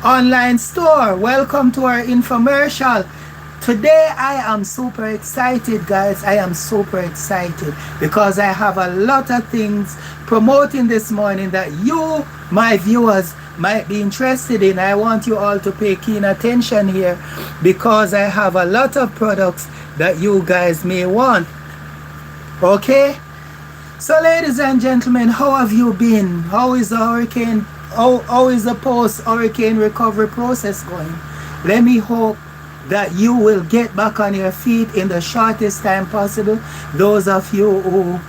online store. Welcome to our infomercial. Today I am super excited, guys. I am super excited because I have a lot of things promoting this morning that you, my viewers, might be interested in. I want you all to pay keen attention here because I have a lot of products that you guys may want. Okay? So ladies and gentlemen, how have you been? How is the hurricane? How is the post-hurricane recovery process going? Let me hope that you will get back on your feet in the shortest time possible. Those of you who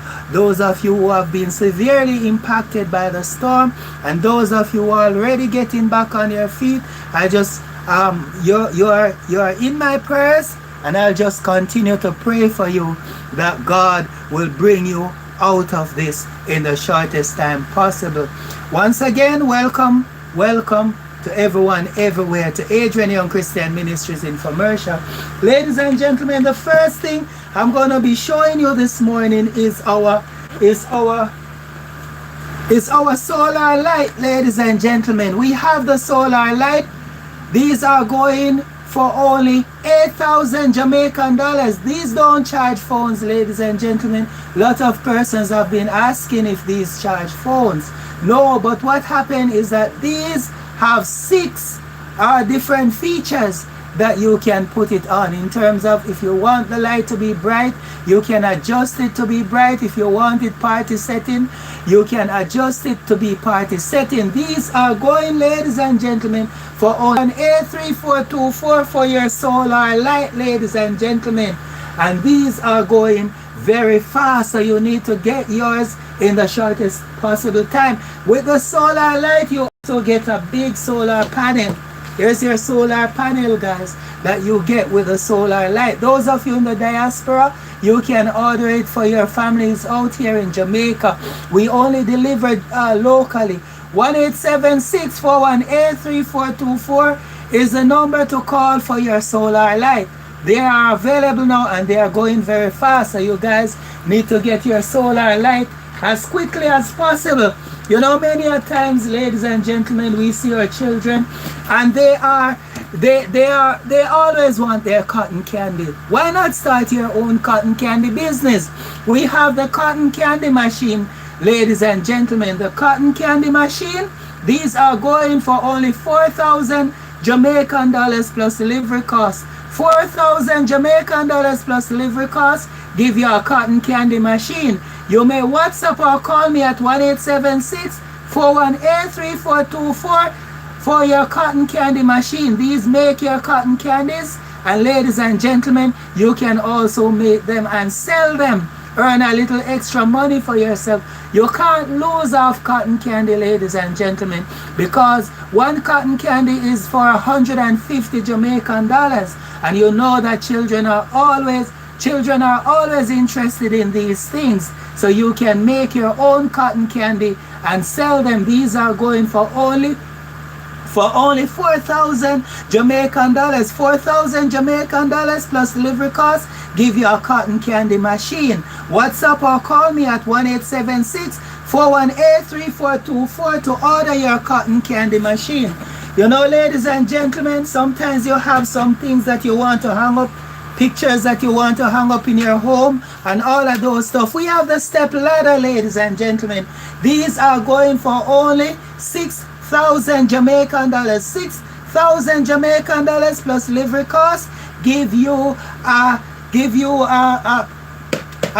have been severely impacted by the storm, and those of you who are already getting back on your feet, I just you're in my prayers, and I'll just continue to pray for you that God will bring you out of this in the shortest time possible. Once again, welcome to everyone everywhere to Adrian Young Christian Ministries infomercial. Ladies and gentlemen, the first thing I'm going to be showing you this morning is our solar light. Ladies and gentlemen, we have the solar light. These are going for only 8,000 Jamaican dollars. These don't charge phones, ladies and gentlemen. A lot of persons have been asking if these charge phones. No, but what happened is that these have 6 different features that you can put it on. In terms of, if you want the light to be bright, you can adjust it to be bright. If you want it party setting, you can adjust it to be party setting. These are going, ladies and gentlemen, for on A3424 for your solar light, ladies and gentlemen. And these are going very fast, so you need to get yours in the shortest possible time. With the solar light, you also get a big solar panel. Here's your solar panel, guys, that you get with the solar light. Those of you in the diaspora, you can order it for your families out here in Jamaica. We only deliver locally. 1-876-41-83424 is the number to call for your solar light. They are available now and they are going very fast, so you guys need to get your solar light as quickly as possible. You know, many a times, ladies and gentlemen, we see our children and they always want their cotton candy. Why not start your own cotton candy business? We have the cotton candy machine, ladies and gentlemen. The cotton candy machine, these are going for only 4,000 Jamaican dollars plus delivery costs. 4,000 Jamaican dollars plus delivery costs give you a cotton candy machine. You may WhatsApp or call me at 1-876-418-3424 for your cotton candy machine. These make your cotton candies, and ladies and gentlemen, you can also make them and sell them. Earn a little extra money for yourself. You can't lose off cotton candy, ladies and gentlemen, because one cotton candy is for 150 Jamaican dollars, and you know that children are always interested in these things. So you can make your own cotton candy and sell them. These are going for only 4,000 Jamaican dollars. 4,000 Jamaican dollars plus delivery costs give you a cotton candy machine. WhatsApp or call me at 1-876-418-3424 to order your cotton candy machine. You know, ladies and gentlemen, sometimes you have some things that you want to hang up, pictures that you want to hang up in your home and all of those stuff. We have the step ladder, ladies and gentlemen. These are going for only 6,000 Jamaican dollars. 6,000 Jamaican dollars plus delivery costs give you a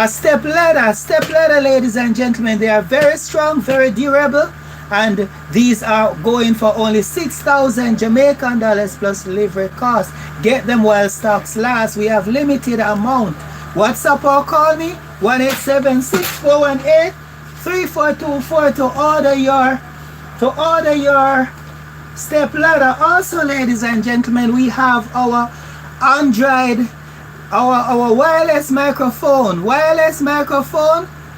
step ladder. Step ladder, ladies and gentlemen. They are very strong, very durable, and these are going for only 6,000 Jamaican dollars plus delivery costs. Get them while stocks last. We have limited amount. WhatsApp or call me 1-876-418-3424 to order your step ladder. Also, ladies and gentlemen, we have our Android, our wireless microphone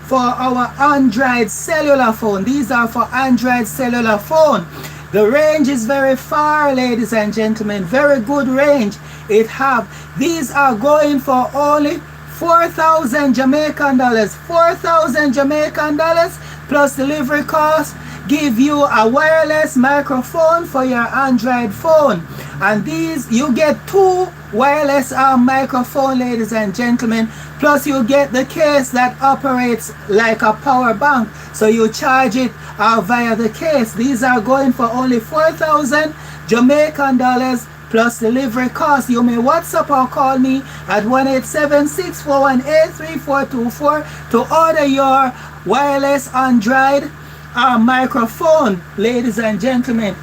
for our Android cellular phone. These are for Android cellular phone. The range is very far, ladies and gentlemen. Very good range it have. These are going for only 4,000 Jamaican dollars. 4,000 Jamaican dollars plus delivery cost give you a wireless microphone for your Android phone. And these, you get 2 wireless microphone, ladies and gentlemen, plus you get the case that operates like a power bank, so you charge it via the case. These are going for only 4,000 Jamaican dollars plus delivery cost. You may WhatsApp or call me at 1-876-418-3424 to order your wireless Android microphone, ladies and gentlemen.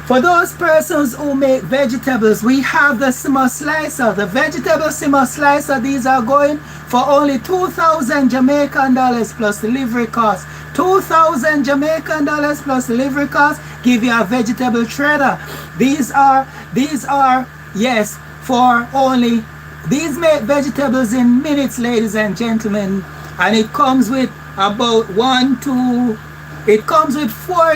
For those persons who make vegetables, we have the simmer slicer, the vegetable simmer slicer. These are going for only 2,000 Jamaican dollars plus delivery cost. 2,000 Jamaican dollars plus delivery cost give you a vegetable shredder. These are yes, for only, these make vegetables in minutes, ladies and gentlemen, and it comes with about 4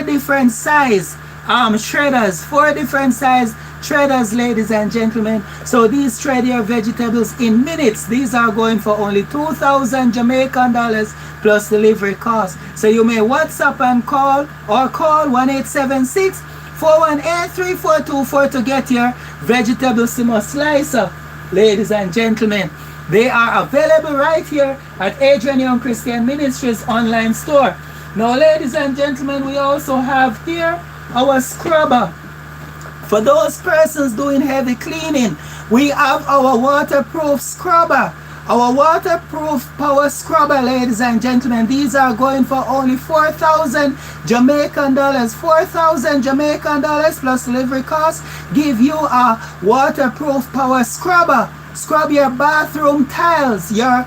different size shredders, 4 different size shredders, ladies and gentlemen. So these shred your vegetables in minutes. These are going for only 2,000 Jamaican dollars plus delivery cost. So you may WhatsApp and call, or call 1-876-418-3424 to get your vegetable simmer slicer, ladies and gentlemen. They are available right here at Adrian Young Christian Ministries online store. Now, ladies and gentlemen, we also have here our scrubber. For those persons doing heavy cleaning, we have our waterproof scrubber. Our waterproof power scrubber, ladies and gentlemen. These are going for only 4,000 Jamaican dollars. 4,000 Jamaican dollars plus delivery cost give you a waterproof power scrubber. Scrub your bathroom tiles, your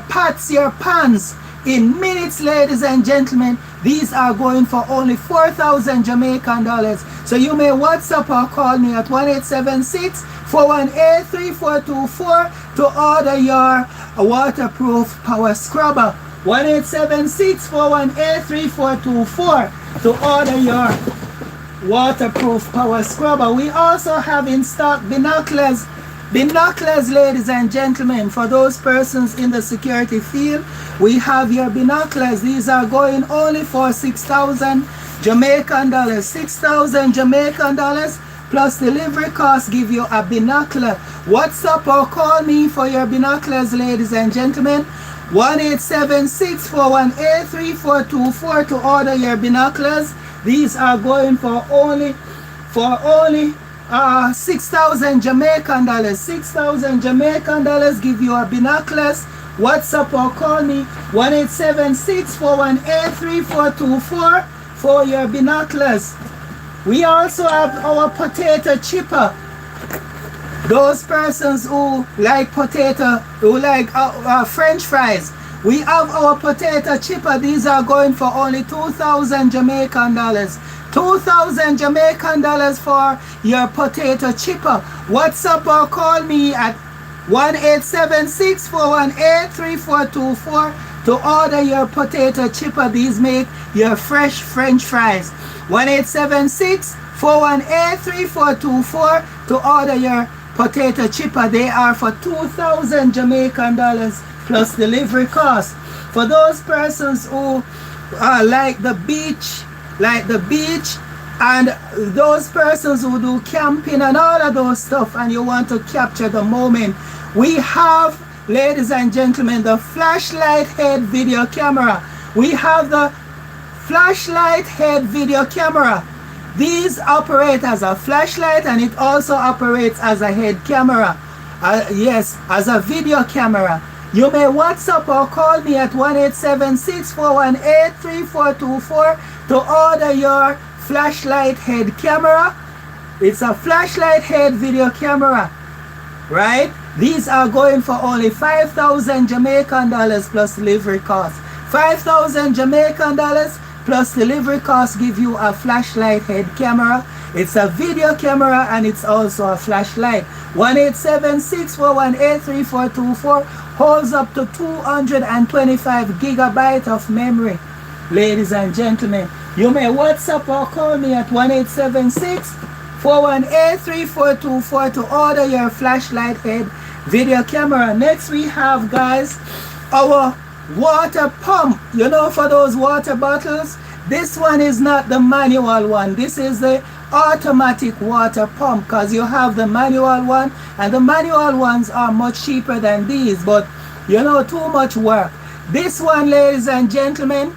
pots, your pans in minutes, ladies and gentlemen. These are going for only 4,000 Jamaican dollars. So you may WhatsApp or call me at 1-876-418-3424 to order your waterproof power scrubber. 1-876-418-3424 to order your waterproof power scrubber. We also have in stock binoculars. Binoculars, ladies and gentlemen, for those persons in the security field, we have your binoculars. These are going only for 6,000 Jamaican dollars. 6,000 Jamaican dollars plus delivery cost give you a binocular. WhatsApp or call me for your binoculars, ladies and gentlemen. 1-876-418-3424 to order your binoculars. These are going for only 6,000 Jamaican dollars. 6,000 Jamaican dollars give you a binoculars. WhatsApp or call me 1-876-418-3424 for your binoculars. We also have our potato chipper. Those persons who like potato, who like French fries, we have our potato chipper. These are going for only 2,000 Jamaican dollars. 2,000 Jamaican dollars for your potato chipper. WhatsApp or call me at 1-876-418-3424 to order your potato chipper. These make your fresh French fries. 1-876-418-3424 to order your potato chipper. They are for 2,000 Jamaican dollars plus delivery cost. For those persons who like the beach, and those persons who do camping and all of those stuff, and you want to capture the moment, we have, ladies and gentlemen, the flashlight head video camera. We have the flashlight head video camera. These operate as a flashlight, and it also operates as a head camera. Yes, as a video camera. You may WhatsApp or call me at 1-876-418-3424 to order your flashlight head camera. It's a flashlight head video camera, right? These are going for only 5,000 Jamaican dollars plus delivery cost. 5,000 Jamaican dollars plus delivery cost give you a flashlight head camera. It's a video camera and it's also a flashlight. 1-876-418-3424 holds up to 225 gigabytes of memory. Ladies and gentlemen, you may WhatsApp or call me at 1-876-418-3424 to order your flashlight head video camera. Next we have, guys, our water pump, you know, for those water bottles. This one is not the manual one. This is the automatic water pump, because you have the manual one, and the manual ones are much cheaper than these, but you know, too much work. This one, ladies and gentlemen,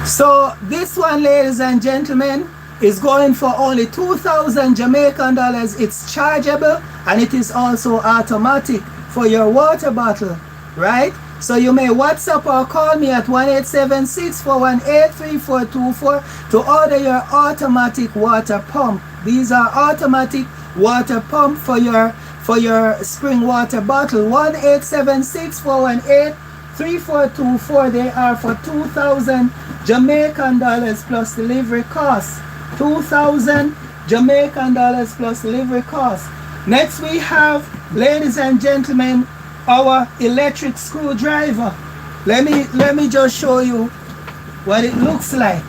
so this one, ladies and gentlemen, is going for only 2,000 Jamaican dollars. It's chargeable, and it is also automatic for your water bottle, right? So you may WhatsApp or call me at 1-876-418-3424 to order your automatic water pump. These are automatic water pump for your spring water bottle. 1-876-418-3424. They are for 2,000 Jamaican dollars plus delivery costs. 2,000 Jamaican dollars plus delivery costs. Next we have, ladies and gentlemen, our electric screwdriver. Let me just show you what it looks like.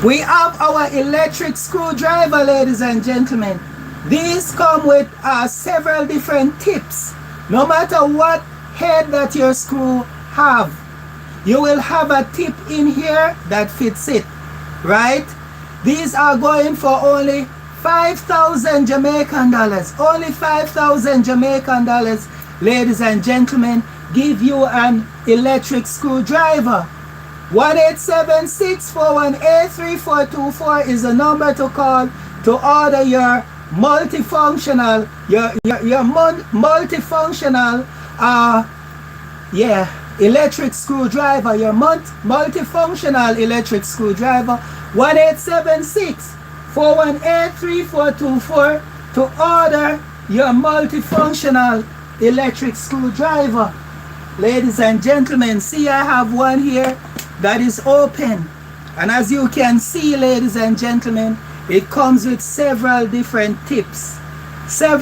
We have our electric screwdriver, ladies and gentlemen. These come with several different tips. No matter what head that your screw have, you will have a tip in here that fits it, right? These are going for only 5,000 Jamaican dollars. Only 5,000 Jamaican dollars, ladies and gentlemen, give you an electric screwdriver. 1-876-418-3424 is the number to call to order your multifunctional, multifunctional, electric screwdriver, your multifunctional electric screwdriver. 1-876-418-3424 to order your multifunctional electric screwdriver. Ladies and gentlemen, see, I have one here that is open, and as you can see, ladies and gentlemen, it comes with several different tips. So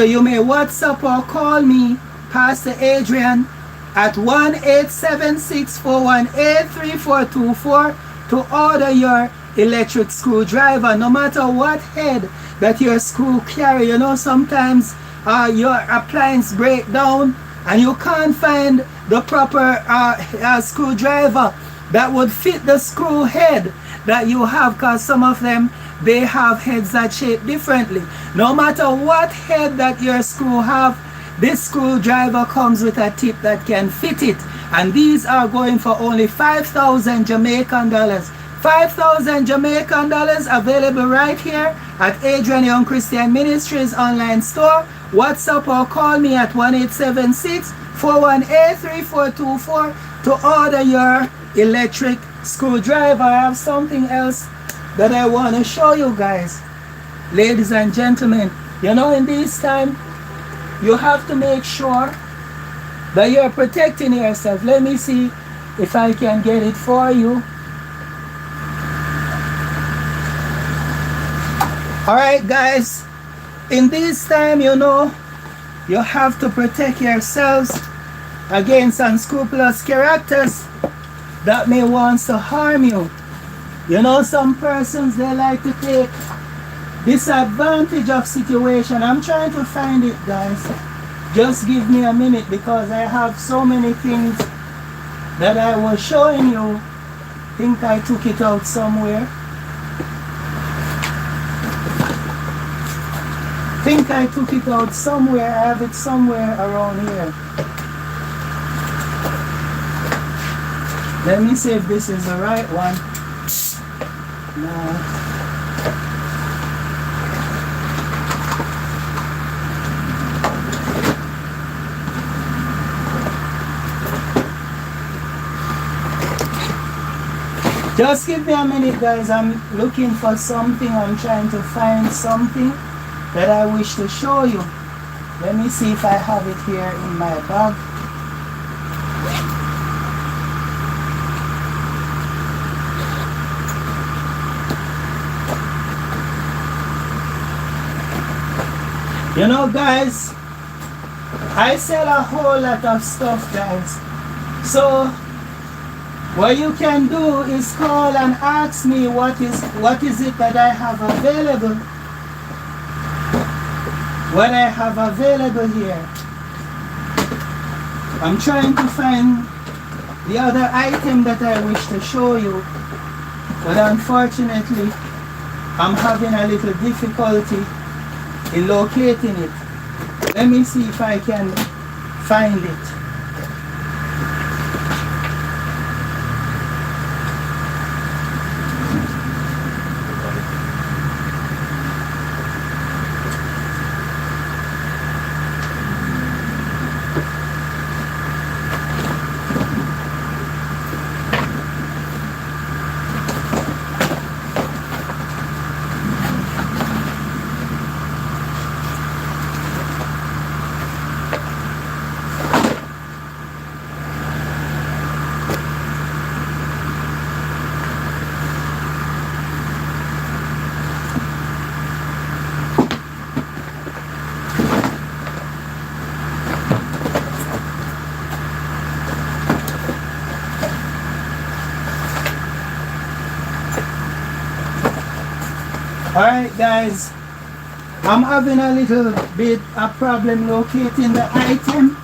you may WhatsApp or call me, Pastor Adrian, at 1-876-418-3424 to order your electric screwdriver. No matter what head that your screw carry, you know, sometimes your appliance break down and you can't find the proper screwdriver that would fit the screw head that you have, because some of them, they have heads that shape differently. No matter what head that your screw have, this screwdriver comes with a tip that can fit it, and these are going for only 5,000 Jamaican dollars. 5,000 Jamaican dollars available right here at Adrian Young Christian Ministries online store. WhatsApp or call me at 1-876-418-3424 to order your electric screwdriver. I have something else that I want to show you guys. Ladies and gentlemen, you know, in this time, you have to make sure that you're protecting yourself. Let me see if I can get it for you. Alright guys, in this time, you know, you have to protect yourselves against unscrupulous characters that may want to harm you. You know, some persons, they like to take disadvantage of situation. I'm trying to find it, guys. Just give me a minute, because I have so many things that I was showing you. I think I took it out somewhere. I have it somewhere around here. Let me see if this is the right one. No. Just give me a minute, guys. I'm looking for something. I'm trying to find something that I wish to show you. Let me see if I have it here in my bag. You know, guys, I sell a whole lot of stuff, guys. So what you can do is call and ask me what is it that I have available. what I have available here. I'm trying to find the other item that I wish to show you, but unfortunately I'm having a little difficulty in locating it. Let me see if I can find it. Alright guys, I'm having a little bit of problem locating the item.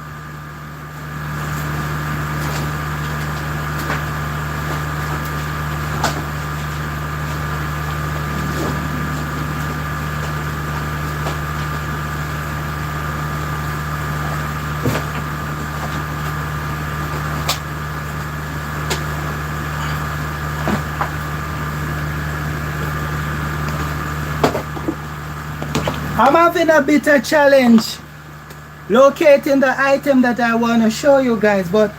I'm having a bit of challenge locating the item that I want to show you guys, but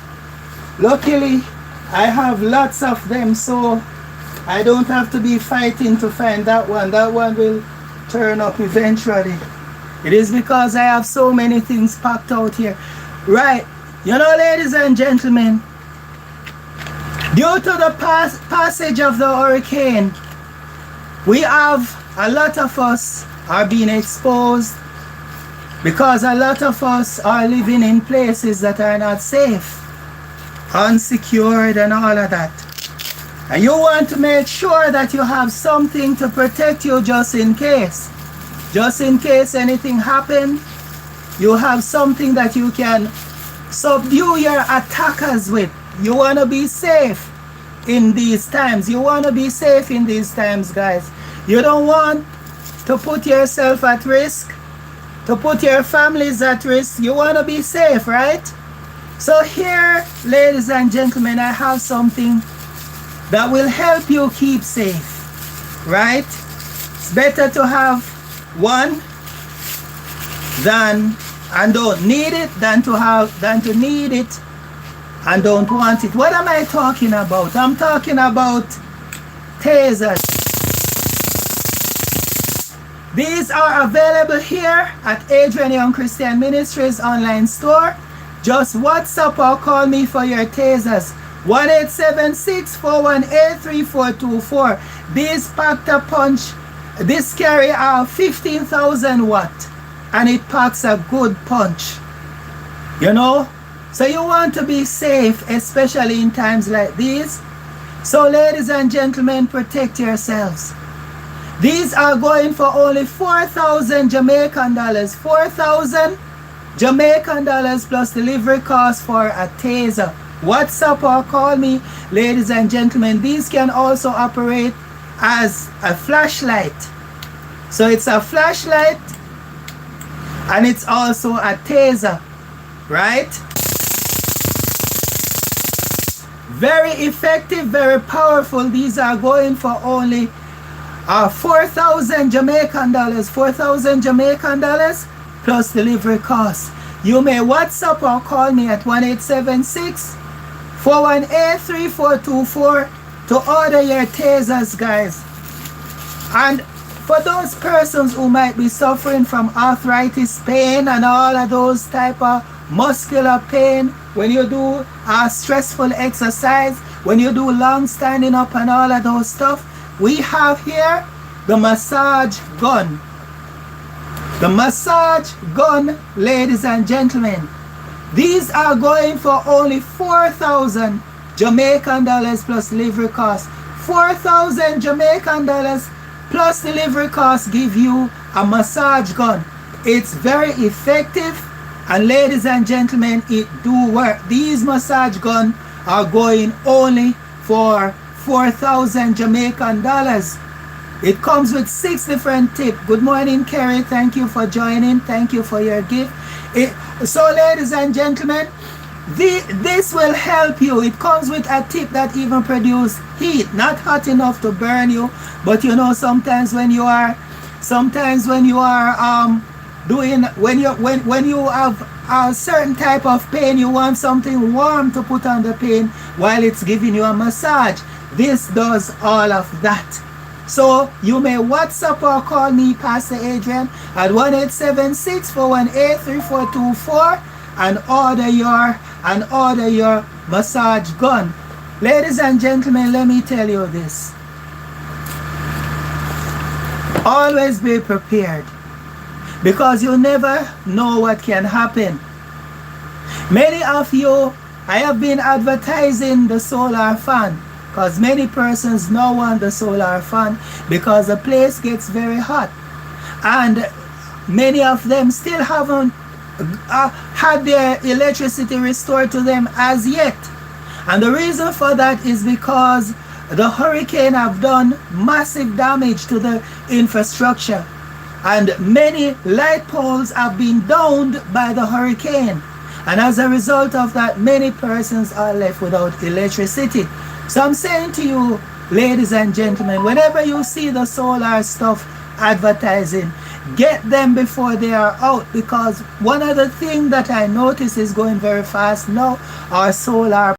luckily I have lots of them, so I don't have to be fighting to find that one. That one will turn up eventually. It is because I have so many things packed out here. Right, you know, ladies and gentlemen, due to the passage of the hurricane, we have a lot of us are being exposed because a lot of us are living in places that are not safe, unsecured and all of that. And you want to make sure that you have something to protect you just in case. Just in case anything happens, you have something that you can subdue your attackers with. You want to be safe in these times. You want to be safe in these times, guys. You don't want to put yourself at risk, to put your families at risk. You want to be safe, right? So here, ladies and gentlemen, I have something that will help you keep safe, right? It's better to have one and don't need it than to need it and don't want it. What am I talking about? I'm talking about tasers. These are available here at Adrian Young Christian Ministries online store. Just WhatsApp or call me for your tasers. 1-876-418-3424. These packed a punch. This carry a 15,000 watt and it packs a good punch. You know? So you want to be safe, especially in times like these. So ladies and gentlemen, protect yourselves. These are going for only 4,000 Jamaican dollars. 4,000 Jamaican dollars plus delivery cost for a taser. WhatsApp or call me, ladies and gentlemen. These can also operate as a flashlight. So it's a flashlight and it's also a taser, right? Very effective, very powerful. These are going for only 4,000 Jamaican dollars. 4,000 Jamaican dollars plus delivery costs. You may WhatsApp or call me at 1-876-418-3424 to order your tasers, guys. And for those persons who might be suffering from arthritis pain and all of those type of muscular pain, when you do stressful exercise, when you do long standing up and all of those stuff, we have here the massage gun. The massage gun, ladies and gentlemen. These are going for only 4,000 Jamaican dollars plus delivery cost. 4,000 Jamaican dollars plus delivery cost give you a massage gun. It's very effective, and ladies and gentlemen, it do work. These massage guns are going only for 4,000 Jamaican dollars. It comes with 6 different tips. Good morning, Kerry. Thank you for joining. Thank you for your gift. So, ladies and gentlemen, this will help you. It comes with a tip that even produce heat, not hot enough to burn you, but you know, sometimes when you are doing, when you have a certain type of pain, you want something warm to put on the pain while it's giving you a massage. This does all of that. So you may WhatsApp or call me, Pastor Adrian, at 1-876-418-3424 and order your massage gun. Ladies and gentlemen, let me tell you this. Always be prepared, because you never know what can happen. Many of you, I have been advertising the solar fan, because many persons now want the solar fan because the place gets very hot, and many of them still haven't had their electricity restored to them as yet. And the reason for that is because the hurricane have done massive damage to the infrastructure, and many light poles have been downed by the hurricane, and as a result of that, many persons are left without electricity. So I'm saying to you, ladies and gentlemen, whenever you see the solar stuff advertising, get them before they are out, because one of the things that I notice is going very fast now are solar.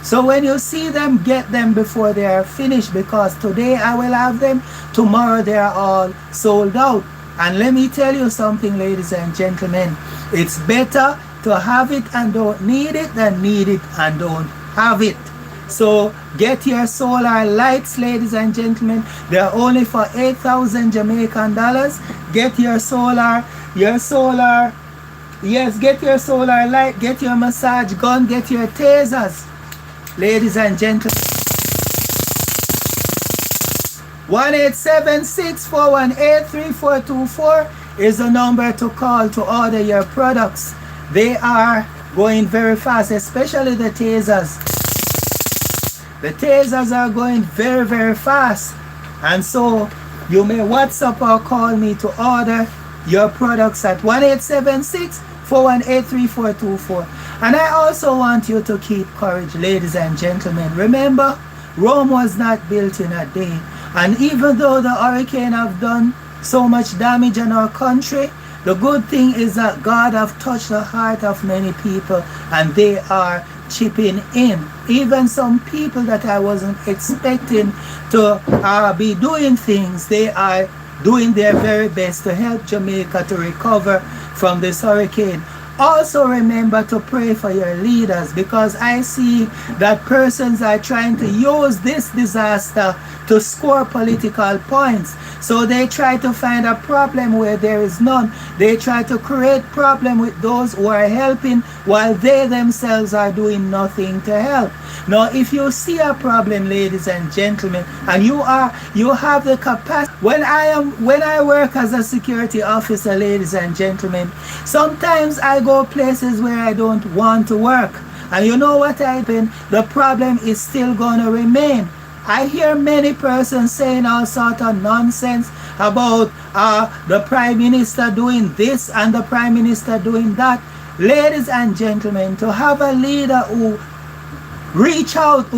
So when you see them, get them before they are finished, because today I will have them, tomorrow they are all sold out. And let me tell you something, ladies and gentlemen, it's better to have it and don't need it than need it and don't have it. So get your solar lights, ladies and gentlemen. They're only for 8,000 Jamaican dollars. Get your solar, yes, get your solar light, get your massage gun, get your tasers. Ladies and gentlemen, 1-876-418-3424 is the number to call to order your products. They are going very fast, especially the tasers. The tasers are going very, very fast. And so you may WhatsApp or call me to order your products at 1-876-418-3424. And I also want you to keep courage, ladies and gentlemen. Remember, Rome was not built in a day. And even though the hurricane have done so much damage in our country, the good thing is that God have touched the heart of many people, and they are chipping in. Even some people that I wasn't expecting to be doing things, they are doing their very best to help Jamaica to recover from this hurricane. Also remember to pray for your leaders, because I see that persons are trying to use this disaster to score political points. So they try to find a problem where there is none. They try to create problem with those who are helping while they themselves are doing nothing to help. Now, if you see a problem, ladies and gentlemen, and you have the capacity. When I work as a security officer, ladies and gentlemen, sometimes I go places where I don't want to work. And you know what happened? The problem is still going to remain. I hear many persons saying all sort of nonsense about the Prime Minister doing this and the Prime Minister doing that. Ladies and gentlemen, to have a leader who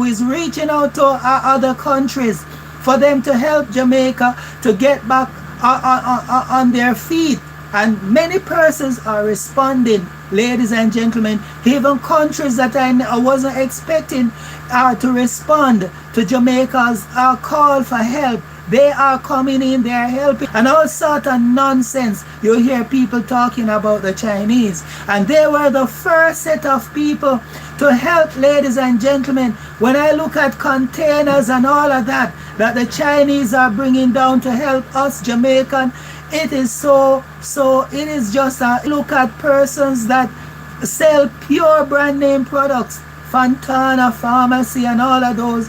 is reaching out to other countries for them to help Jamaica to get back on their feet. And many persons are responding, ladies and gentlemen. Even countries that I wasn't expecting to respond to Jamaica's call for help, they are coming in, they are helping. And all sort of nonsense. You hear people talking about the Chinese, and they were the first set of people to help, ladies and gentlemen. When I look at containers and all of that the Chinese are bringing down to help us Jamaican, it is it is just a look at persons that sell pure brand name products, Fontana Pharmacy and all of those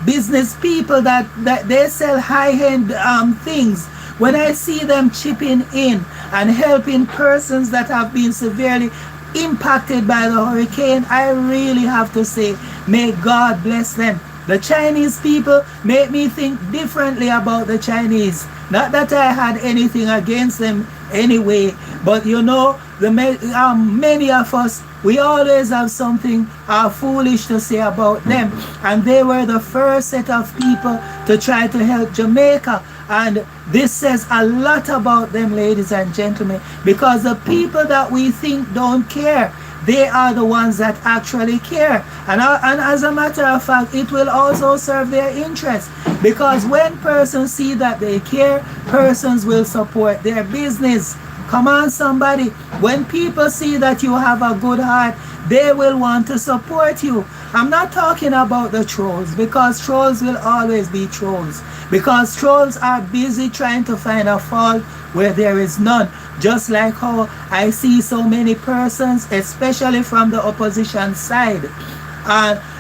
business people that they sell high-end things. when I see them chipping in and helping persons that have been severely impacted by the hurricane, I really have to say, may God bless them. The Chinese people make me think differently about the Chinese. Not that I had anything against them anyway, but you know, many of us, we always have something foolish to say about them. And they were the first set of people to try to help Jamaica. And this says a lot about them, ladies and gentlemen, because the people that we think don't care, they are the ones that actually care. And as a matter of fact, it will also serve their interest, because when persons see that they care, persons will support their business. Come on, somebody. When people see that you have a good heart, they will want to support you. I'm not talking about the trolls, because trolls will always be trolls, because trolls are busy trying to find a fault where there is none. Just like how I see so many persons, especially from the opposition side,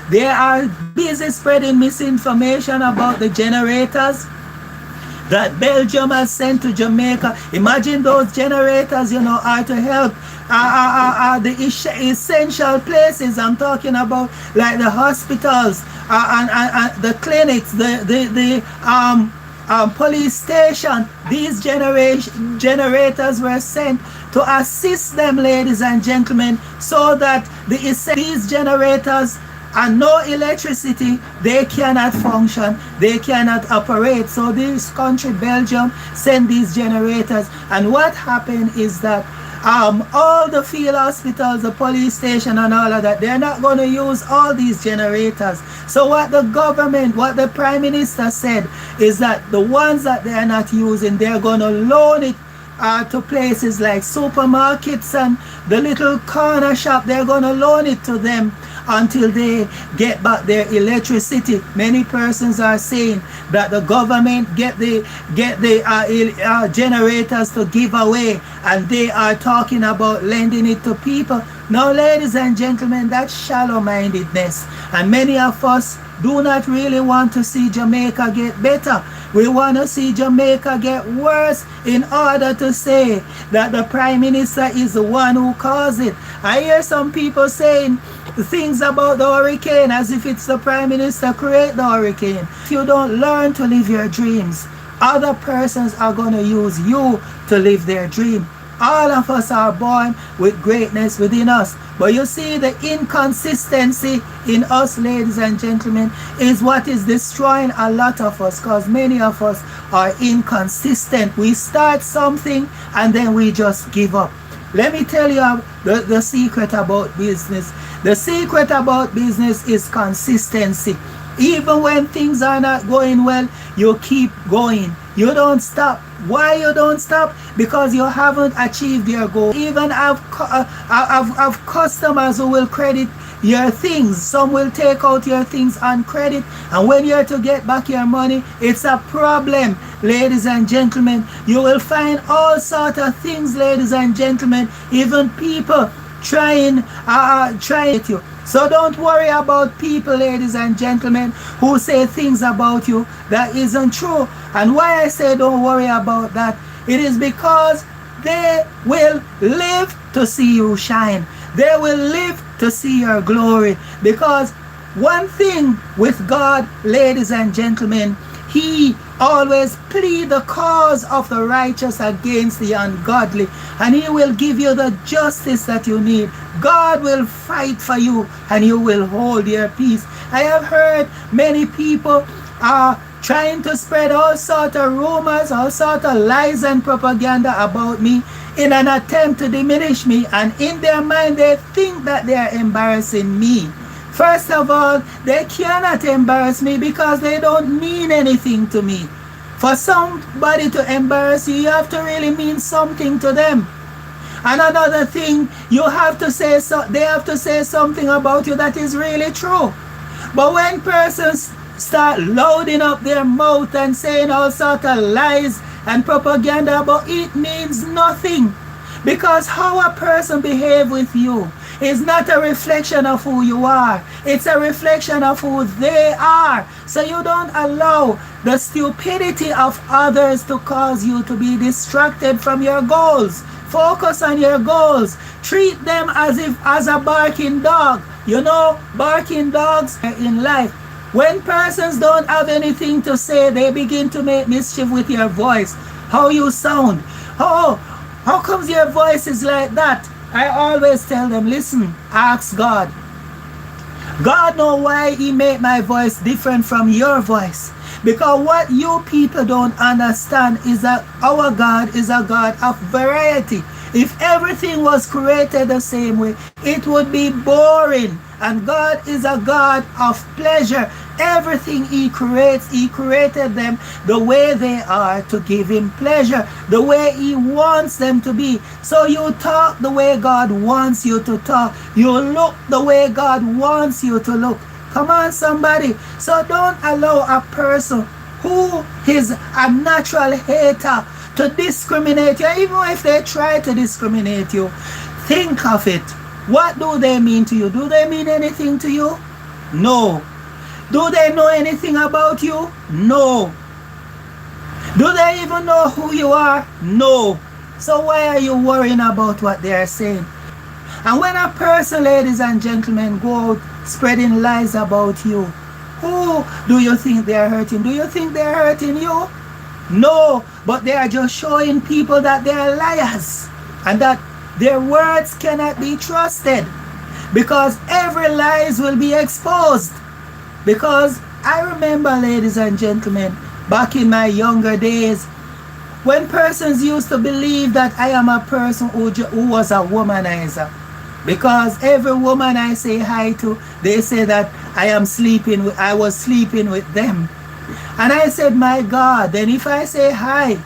they are busy spreading misinformation about the generators that Belgium has sent to Jamaica. Imagine those generators, you know, are to help the essential places. I'm talking about like the hospitals and the clinics, the police station. These generators were sent to assist them, ladies and gentlemen, so that these generators and no electricity, they cannot function, they cannot operate. So this country, Belgium, sent these generators. And what happened is that all the field hospitals, the police station and all of that, they're not going to use all these generators. So what the government, what the Prime Minister said is that the ones that they're not using, they're going to loan it to places like supermarkets and the little corner shop. They're going to loan it to them until they get back their electricity. Many persons are saying that the government get the generators to give away, and they are talking about lending it to people. Now, ladies and gentlemen, that's shallow-mindedness, and many of us do not really want to see Jamaica get better. We want to see Jamaica get worse in order to say that the Prime Minister is the one who caused it. I hear some people saying things about the hurricane as if it's the Prime Minister create the hurricane. If you don't learn to live your dreams, other persons are going to use you to live their dream. All of us are born with greatness within us. But you see, the inconsistency in us, ladies and gentlemen, is what is destroying a lot of us, because many of us are inconsistent. We start something and then we just give up. Let me tell you the secret about business. The secret about business is consistency. Even when things are not going well, you keep going. You don't stop. Why you don't stop? Because you haven't achieved your goal. Even have customers who will credit your things. Some will take out your things on credit, and when you're to get back your money, it's a problem, ladies and gentlemen. You will find all sorts of things, ladies and gentlemen, even people trying you. So don't worry about people, ladies and gentlemen, who say things about you that isn't true. And why I say don't worry about that, it is because they will live to see you shine. They will live to see your glory. Because one thing with God, ladies and gentlemen, He always plead the cause of the righteous against the ungodly, and He will give you the justice that you need. God will fight for you, and you will hold your peace. I have heard many people are trying to spread all sorts of rumors, all sorts of lies and propaganda about me in an attempt to diminish me, and in their mind they think that they are embarrassing me. First of all, they cannot embarrass me because they don't mean anything to me. For somebody to embarrass you, you have to really mean something to them. And another thing, they have to say something about you that is really true. But when persons start loading up their mouth and saying all sorts of lies and propaganda about it, means nothing. Because how a person behaves with you is not a reflection of who you are. It's a reflection of who they are. So you don't allow the stupidity of others to cause you to be distracted from your goals. Focus on your goals. Treat them as if as a barking dog. You know, barking dogs in life. When persons don't have anything to say, they begin to make mischief with your voice. How you sound. How comes your voice is like that? I always tell them, listen, ask God. God knows why he made my voice different from your voice. Because what you people don't understand is that our God is a God of variety. If everything was created the same way, it would be boring. And God is a God of pleasure. Everything he creates, he created them the way they are to give him pleasure, the way he wants them to be. So you talk the way God wants you to talk. You look the way God wants you to look. Come on, somebody. So don't allow a person who is a natural hater to discriminate you. Even if they try to discriminate you, think of it. What do they mean to you? Do they mean anything to you? No. Do they know anything about you? No. Do they even know who you are? No. So why are you worrying about what they are saying? And when a person, ladies and gentlemen, go out spreading lies about you, who do you think they are hurting? Do you think they are hurting you? No. But they are just showing people that they are liars and that their words cannot be trusted, because every lies will be exposed. Because I remember, ladies and gentlemen, back in my younger days, when persons used to believe that I am a person who was a womanizer. Because every woman I say hi to, they say that I was sleeping with them. And I said, my God, then if I say hi,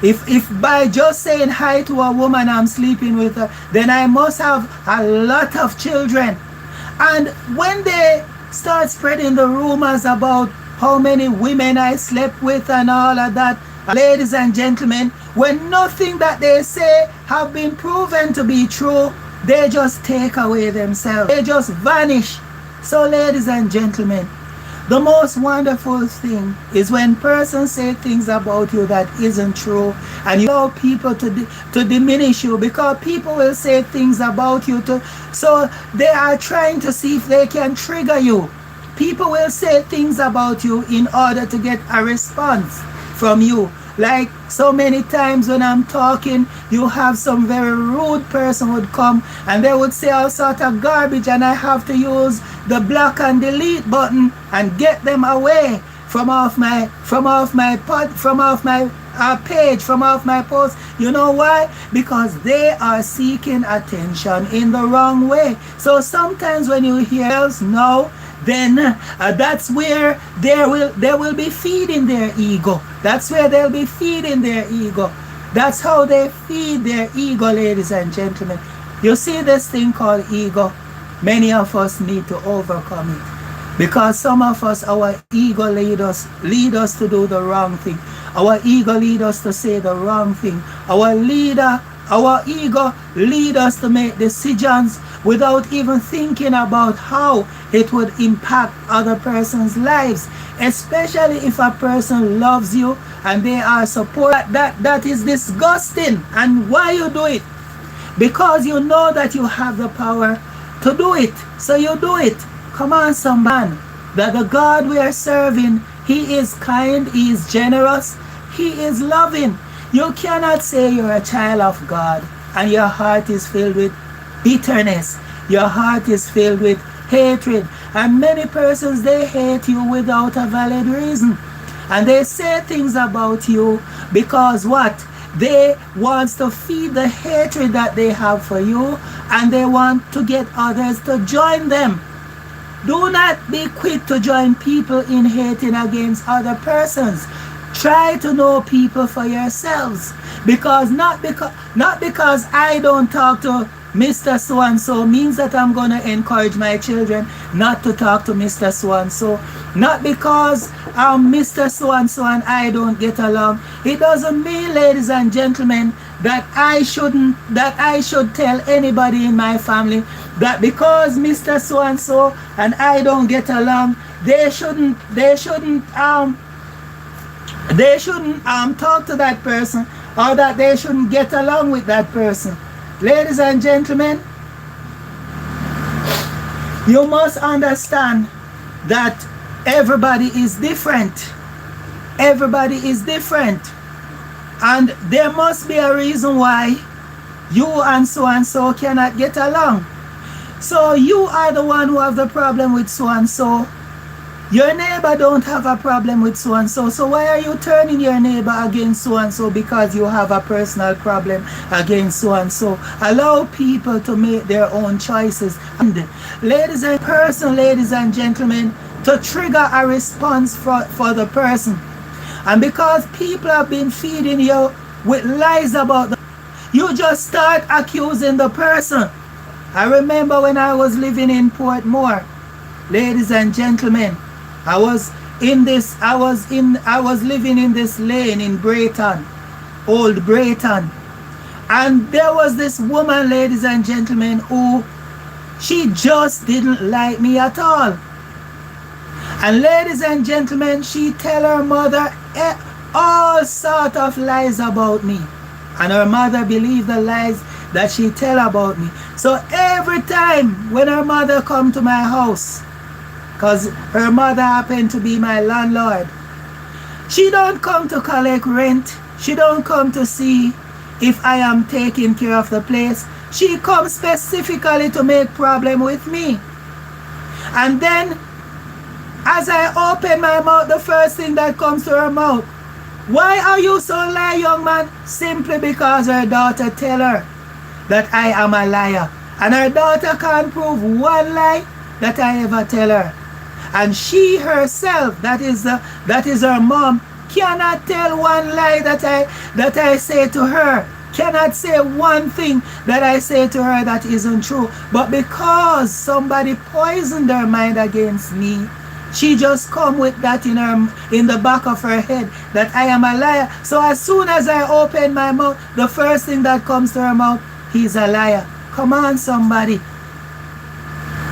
if by just saying hi to a woman I'm sleeping with her, then I must have a lot of children. And when they start spreading the rumors about how many women I slept with and all of that, ladies and gentlemen, when nothing that they say have been proven to be true, they just take away themselves. They just vanish. So ladies and gentlemen, the most wonderful thing is when persons say things about you that isn't true, and you allow people to diminish you, because people will say things about you so they are trying to see if they can trigger you. People will say things about you in order to get a response from you. Like so many times when I'm talking, you have some very rude person would come and they would say all sort of garbage, and I have to use the block and delete button and get them away from off my page, from off my post. You know why? Because they are seeking attention in the wrong way. So sometimes when you hear else no, then that's where they will be feeding their ego. That's where they'll be feeding their ego. That's how they feed their ego, ladies and gentlemen. You see this thing called ego? Many of us need to overcome it. Because some of us, our ego lead us to do the wrong thing. Our ego lead us to say the wrong thing. Our ego lead us to make decisions without even thinking about how it would impact other person's lives, especially if a person loves you and they are supportive. That is disgusting. And why you do it? Because you know that you have the power to do it. So you do it. Come on, some man. That the God we are serving, he is kind, he is generous, he is loving. You cannot say you're a child of God and your heart is filled with bitterness. Your heart is filled with hatred. And many persons, they hate you without a valid reason. And they say things about you because what? They want to feed the hatred that they have for you, and they want to get others to join them. Do not be quick to join people in hating against other persons. Try to know people for yourselves. Because not because I don't talk to Mr. So-and-so means that I'm going to encourage my children not to talk to Mr. So-and-so. Not because Mr. So-and-so and I don't get along. It doesn't mean, ladies and gentlemen, that I should tell anybody in my family that because Mr. So-and-so and I don't get along, they shouldn't talk to that person, or that they shouldn't get along with that person. Ladies and gentlemen, you must understand that everybody is different. Everybody is different. And there must be a reason why you and so cannot get along. So you are the one who have the problem with so and so. Your neighbor don't have a problem with so and so. So why are you turning your neighbor against so and so because you have a personal problem against so and so? Allow people to make their own choices. And ladies and gentlemen, to trigger a response for the person. And because people have been feeding you with lies about them, you just start accusing the person. I remember when I was living in Portmore, ladies and gentlemen, I was living in this lane in Brayton, Old Brayton. And there was this woman, ladies and gentlemen, who she just didn't like me at all. And ladies and gentlemen, she tell her mother all sort of lies about me. And her mother believed the lies that she tell about me. So every time when her mother come to my house, because her mother happened to be my landlord, she don't come to collect rent. She don't come to see if I am taking care of the place. She comes specifically to make problem with me. And then as I open my mouth, the first thing that comes to her mouth, why are you so liar, young man? Simply because her daughter tell her that I am a liar. And her daughter can't prove one lie that I ever tell her. And she herself, that is her mom, cannot tell one lie that I say to her. Cannot say one thing that I say to her that isn't true. But because somebody poisoned her mind against me, she just come with that in the back of her head that I am a liar. So as soon as I open my mouth, the first thing that comes to her mouth, he's a liar. Come on, somebody.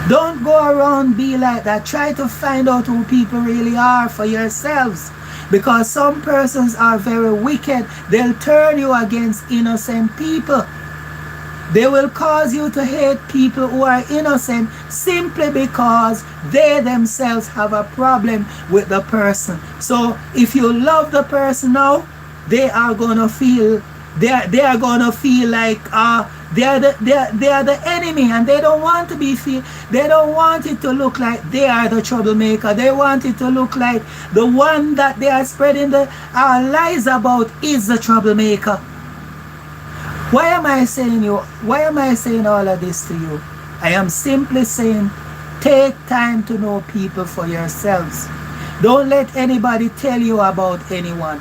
Don't go around be like that. Try to find out who people really are for yourselves. Because some persons are very wicked. They'll turn you against innocent people. They will cause you to hate people who are innocent simply because they themselves have a problem with the person. So if you love the person now, they are gonna feel they are gonna feel like they are the enemy, and they don't want to be they don't want it to look like they are the troublemaker. They want it to look like the one that they are spreading the lies about is the troublemaker. Why am I saying all of this to you? I am simply saying, take time to know people for yourselves. Don't let anybody tell you about anyone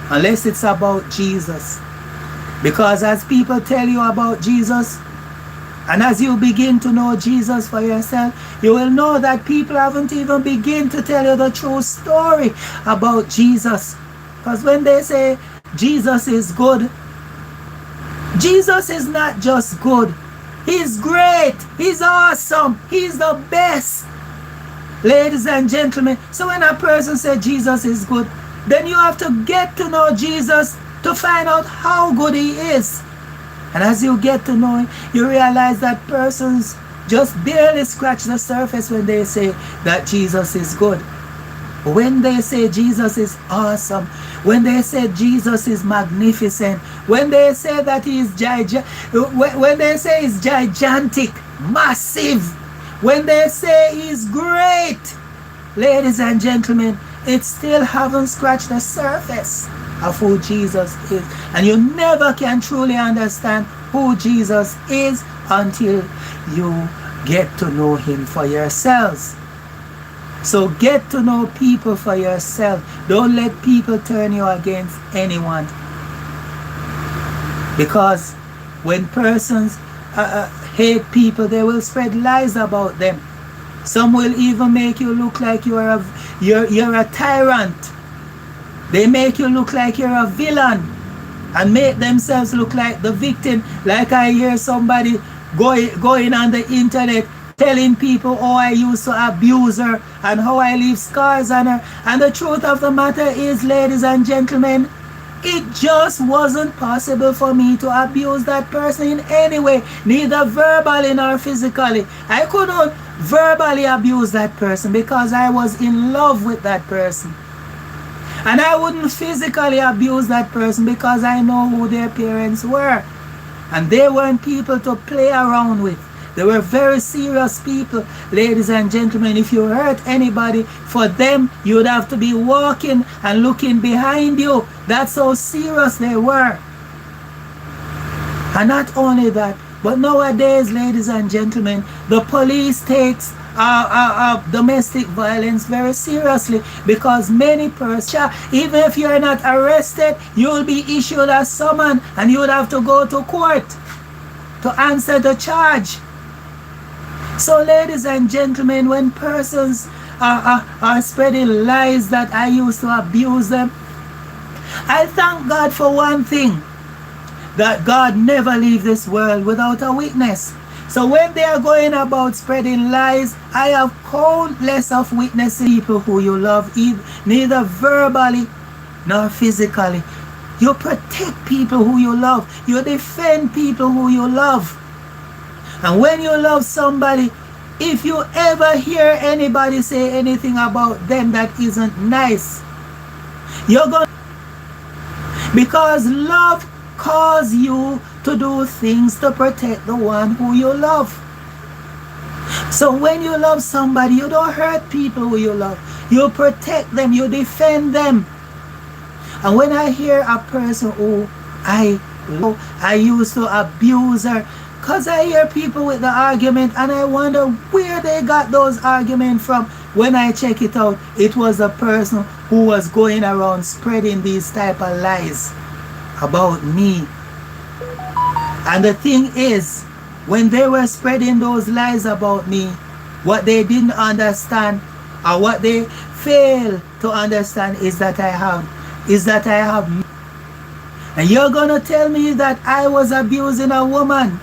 unless it's about Jesus. Because as people tell you about Jesus, and as you begin to know Jesus for yourself, you will know that people haven't even begun to tell you the true story about Jesus. Because when they say Jesus is good, Jesus is not just good. He's great. He's awesome. He's the best. Ladies and gentlemen, so when a person says Jesus is good, then you have to get to know Jesus to find out how good he is. And as you get to know him, you realize that persons just barely scratch the surface when they say that Jesus is good. When they say Jesus is awesome, when they say Jesus is magnificent, when they say that he is when they say he's gigantic, massive, when they say he's great, ladies and gentlemen, it still haven't scratched the surface of who Jesus is. And you never can truly understand who Jesus is until you get to know him for yourselves. So get to know people for yourself. Don't let people turn you against anyone. Because when persons hate people, they will spread lies about them. Some will even make you look like you're a tyrant. They make you look like you're a villain and make themselves look like the victim. Like I hear somebody going on the internet telling people how I used to abuse her and how I leave scars on her. And the truth of the matter is, ladies and gentlemen, it just wasn't possible for me to abuse that person in any way, neither verbally nor physically. I couldn't verbally abuse that person because I was in love with that person. And I wouldn't physically abuse that person because I know who their parents were. And they weren't people to play around with. They were very serious people, ladies and gentlemen. If you hurt anybody, for them, you would have to be walking and looking behind you. That's how serious they were. And not only that, but nowadays, ladies and gentlemen, the police takes domestic violence very seriously, because many persons, even if you're not arrested, you'll be issued a summon and you would have to go to court to answer the charge. So ladies and gentlemen, when persons are spreading lies that I used to abuse them, I thank God for one thing, that God never leaves this world without a witness. So when they are going about spreading lies, I have countless of witnesses, people who you love, neither verbally nor physically. You protect people who you love. You defend people who you love. And when you love somebody, if you ever hear anybody say anything about them that isn't nice, you're going to, because love calls you to do things to protect the one who you love. So when you love somebody, you don't hurt people who you love. You protect them, you defend them. And when I hear a person who I used to abuse her, because I hear people with the argument and I wonder where they got those arguments from. When I check it out, it was a person who was going around spreading these type of lies about me. And the thing is, when they were spreading those lies about me, what they didn't understand, or what they failed to understand, is that I have. And you're gonna tell me that I was abusing a woman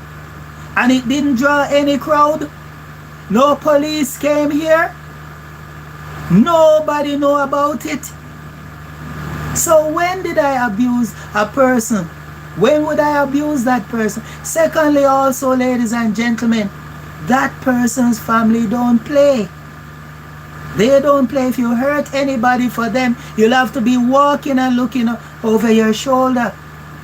and it didn't draw any crowd? No police came here? Nobody know about it? So when did I abuse a person? When would I abuse that person? Secondly, also, ladies and gentlemen, that person's family don't play. They don't play. If you hurt anybody, for them, you'll have to be walking and looking over your shoulder.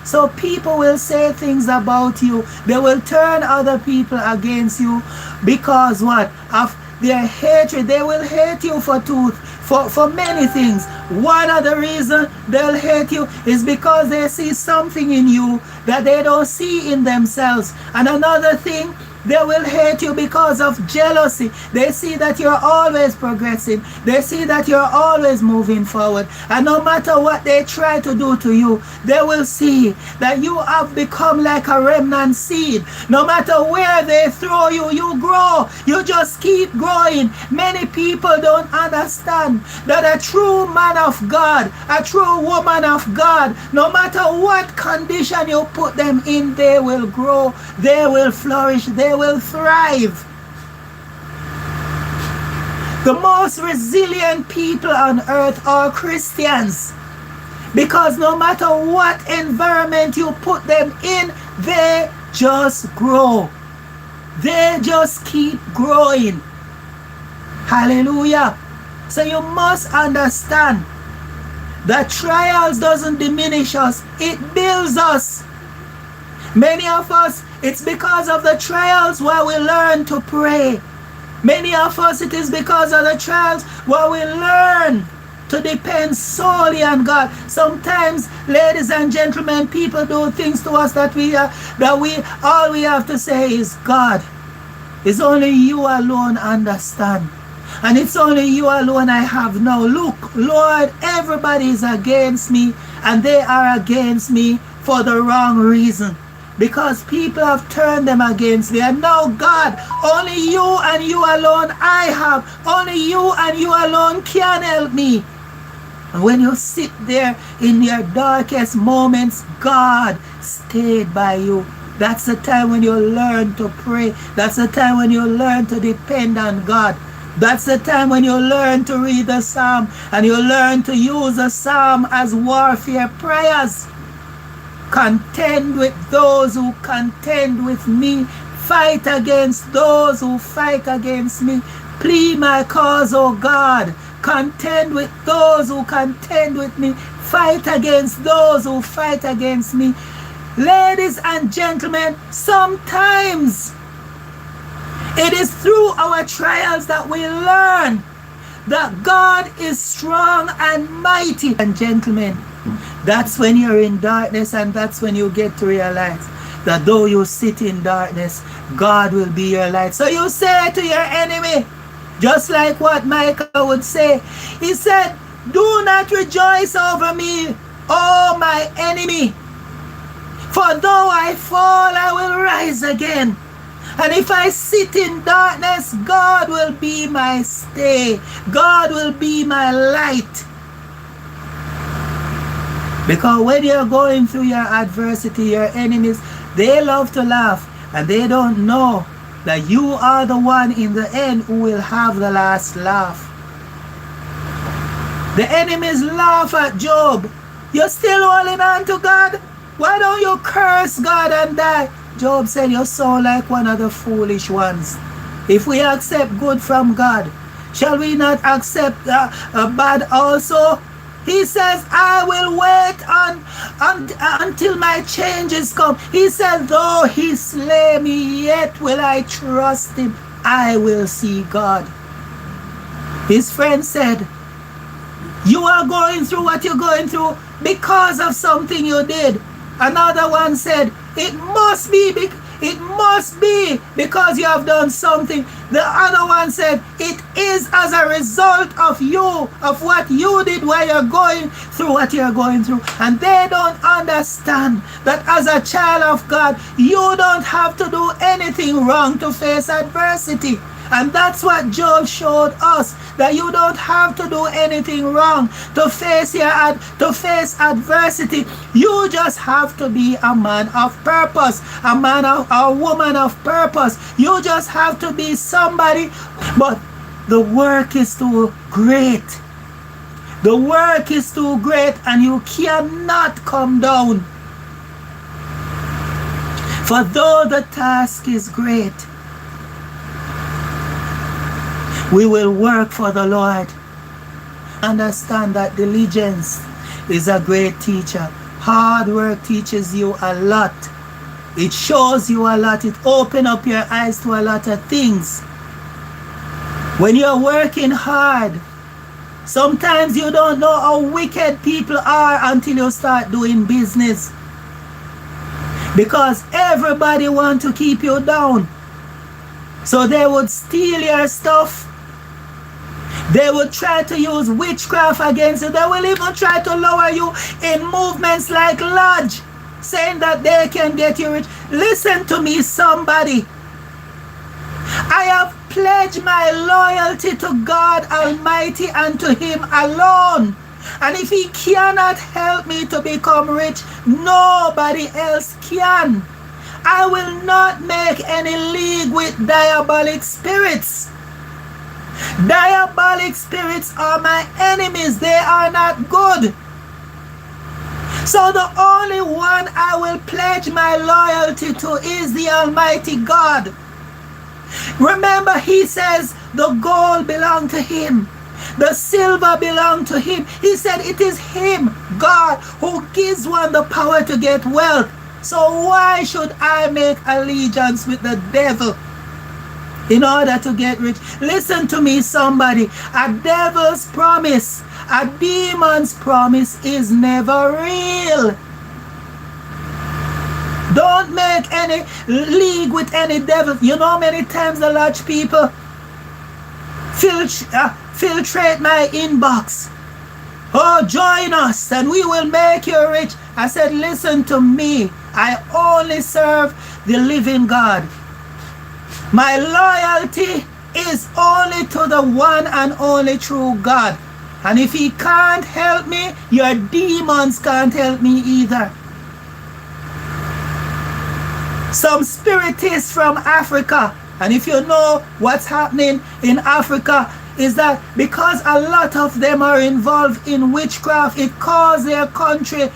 So people will say things about you. They will turn other people against you because what? Of their hatred. They will hate you for many things. One of the reasons they'll hate you is because they see something in you that they don't see in themselves. And another thing, they will hate you because of jealousy. They see that you're always progressing. They see that you're always moving forward. And no matter what they try to do to you, they will see that you have become like a remnant seed. No matter where they throw you, you grow. You just keep growing. Many people don't understand that a true man of God, a true woman of God, no matter what condition you put them in, they will grow. They will flourish. They will thrive. The most resilient people on earth are Christians, because no matter what environment you put them in, they just grow. They just keep growing. Hallelujah. So you must understand that trials doesn't diminish us, it builds us. Many of us, it's because of the trials where we learn to pray. Many of us, it is because of the trials where we learn to depend solely on God. Sometimes, ladies and gentlemen, people do things to us that all we have to say is, God, it's only you alone understand. And it's only you alone I have now. Look, Lord, everybody is against me, and they are against me for the wrong reason. Because people have turned them against me. And now, God, only you and you alone I have. Only you and you alone can help me. And when you sit there in your darkest moments, God stayed by you. That's the time when you learn to pray. That's the time when you learn to depend on God. That's the time when you learn to read the psalm and you learn to use the psalm as warfare prayers. Contend with those who contend with me. Fight against those who fight against me. Plead my cause, O God. Contend with those who contend with me. Fight against those who fight against me. Ladies and gentlemen, sometimes it is through our trials that we learn that God is strong and mighty. And gentlemen, that's when you're in darkness, and that's when you get to realize that though you sit in darkness, God will be your light. So you say to your enemy, just like what Michael would say, he said, do not rejoice over me, O my enemy. For though I fall, I will rise again. And if I sit in darkness, God will be my stay. God will be my light. Because when you're going through your adversity, your enemies, they love to laugh. And they don't know that you are the one in the end who will have the last laugh. The enemies laugh at Job. You're still holding on to God? Why don't you curse God and die? Job said, you sound like one of the foolish ones. If we accept good from God, shall we not accept bad also? He says, I will wait until my changes come. He said, though he slay me, yet will I trust him. I will see God. His friend said, you are going through what you're going through because of something you did. Another one said, it must be because you have done something. The other one said, it is as a result of what you did while you're going through what you're going through. And they don't understand that as a child of God, you don't have to do anything wrong to face adversity. And that's what Job showed us, that you don't have to do anything wrong to face adversity. You just have to be a man of purpose, a woman of purpose. You just have to be somebody. But the work is too great. The work is too great, and you cannot come down. For though the task is great, we will work for the Lord. Understand that diligence is a great teacher. Hard work teaches you a lot. It shows you a lot. It opens up your eyes to a lot of things. When you're working hard, sometimes you don't know how wicked people are until you start doing business. Because everybody wants to keep you down. So they would steal your stuff. They will try to use witchcraft against you. They will even try to lower you in movements like lodge, saying that they can get you rich. Listen to me, somebody. I have pledged my loyalty to God Almighty and to Him alone. And if He cannot help me to become rich, nobody else can. I will not make any league with diabolic spirits. Diabolic spirits are my enemies. They are not good. So the only one I will pledge my loyalty to is the Almighty God. Remember, He says the gold belongs to Him. The silver belongs to Him. He said it is Him, God, who gives one the power to get wealth. So why should I make allegiance with the devil in order to get rich? Listen to me, somebody. A devil's promise, a demon's promise is never real. Don't make any league with any devil. You know, many times the large people filtrate my inbox. Oh, join us and we will make you rich. I said, listen to me. I only serve the living God. My loyalty is only to the one and only true God. And if He can't help me, your demons can't help me either. Some spiritists from Africa. And if you know what's happening in Africa, is that because a lot of them are involved in witchcraft, it caused their country,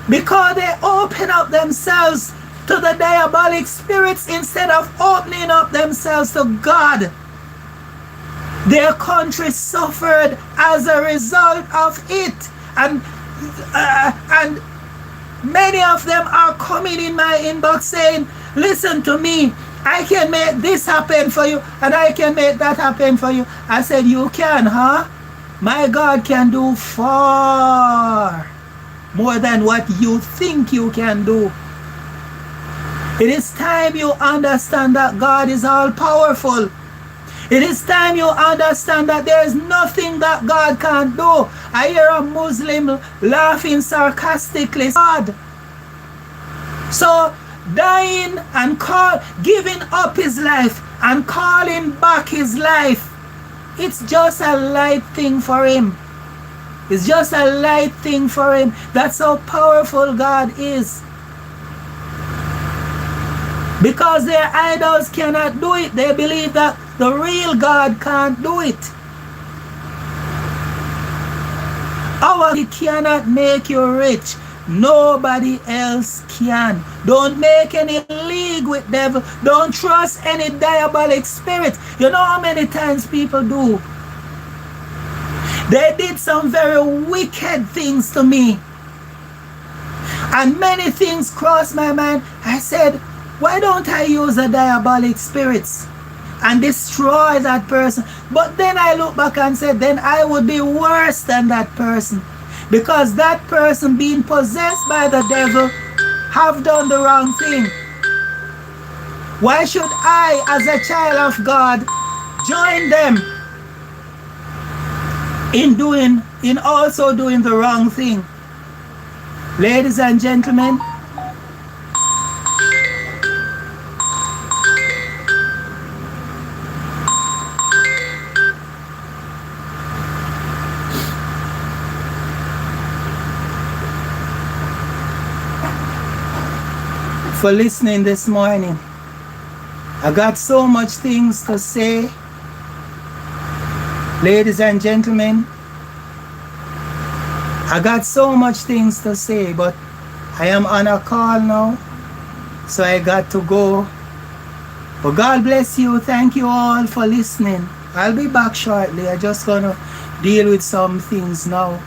because they open up themselves to the diabolic spirits instead of opening up themselves to God. Their country suffered as a result of it. And many of them are coming in my inbox saying, listen to me, I can make this happen for you and I can make that happen for you. I said, you can, huh? My God can do far more than what you think you can do. It is time you understand that God is all powerful. It is time you understand that there is nothing that God can't do. I hear a Muslim laughing sarcastically. God. So dying and giving up his life and calling back his life, it's just a light thing for him. It's just a light thing for him. That's how powerful God is. Because their idols cannot do it. They believe that the real God can't do it. He cannot make you rich. Nobody else can. Don't make any league with devil. Don't trust any diabolic spirit. You know how many times people do? They did some very wicked things to me. And many things crossed my mind. I said, why don't I use the diabolic spirits and destroy that person? But then I look back and said, then I would be worse than that person. Because that person being possessed by the devil have done the wrong thing. Why should I, as a child of God, join them in also doing the wrong thing? Ladies and gentlemen, for listening this morning. I got so much things to say. Ladies and gentlemen, I got so much things to say, but I am on a call now, so I got to go. But God bless you. Thank you all for listening. I'll be back shortly. I'm just gonna deal with some things now.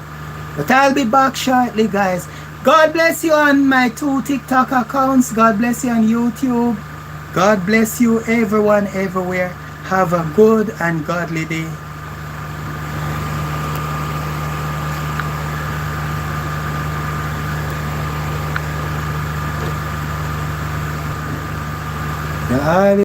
But I'll be back shortly, guys. God bless you on my 2 TikTok accounts. God bless you on YouTube. God bless you, everyone, everywhere. Have a good and godly day.